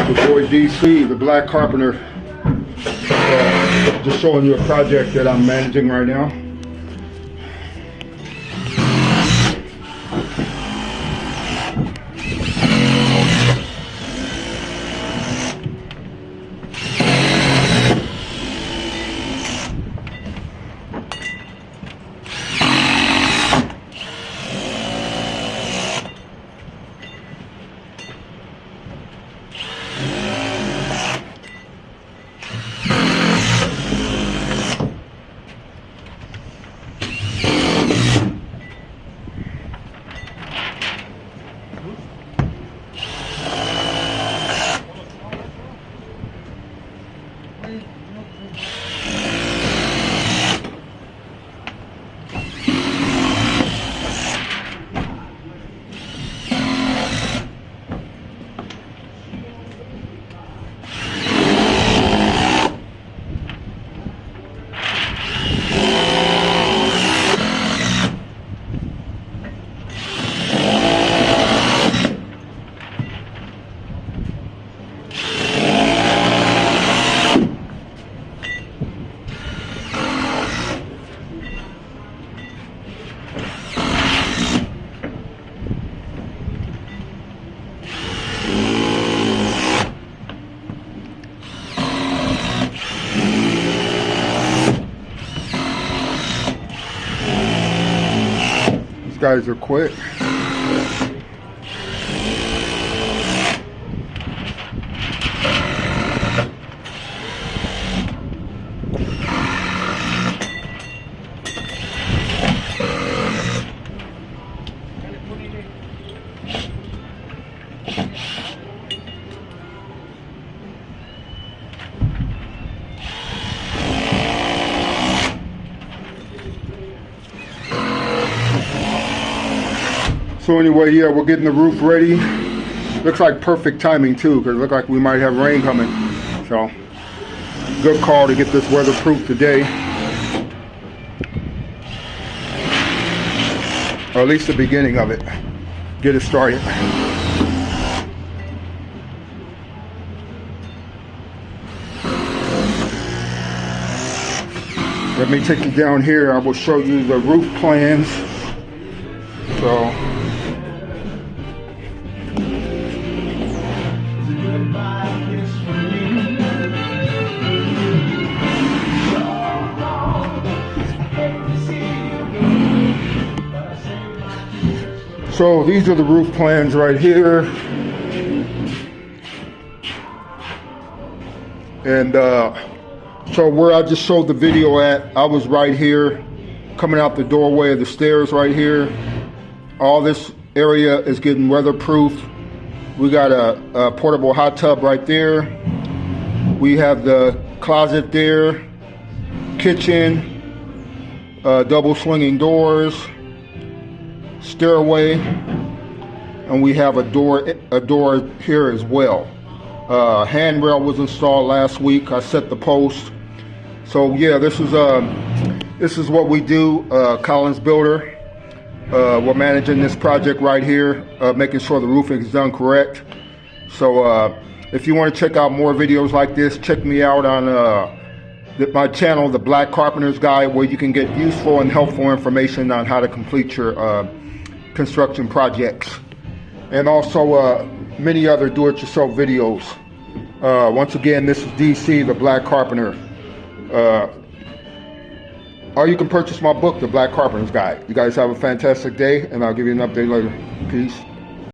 Your boy DC, the Black Carpenter, just showing you a project that I'm managing right now. These guys are quick. So anyway, yeah, we're getting the roof ready. Looks like perfect timing too, because it looks like we might have rain coming. So, good call to get this weatherproof today. Or at least the beginning of it. Get it started. Let me take you down here. I will show you the roof plans. So these are the roof plans right here. And so where I just showed the video at, I was right here, coming out the doorway of the stairs right here. All this area is getting weatherproof. We got a portable hot tub right there. We have the closet there, kitchen, double swinging doors, stairway, and we have a door here as well. Handrail was installed last week. I set the post. So yeah, this is what we do. Collins Builder. We're managing this project right here, making sure the roofing is done correct. So if you want to check out more videos like this, check me out on my channel, The Black Carpenter's Guide, where you can get useful and helpful information on how to complete your construction projects. And also many other do-it-yourself videos. Once again, this is DC, The Black Carpenter. Or you can purchase my book, The Black Carpenter's Guide. You guys have a fantastic day, and I'll give you an update later. Peace.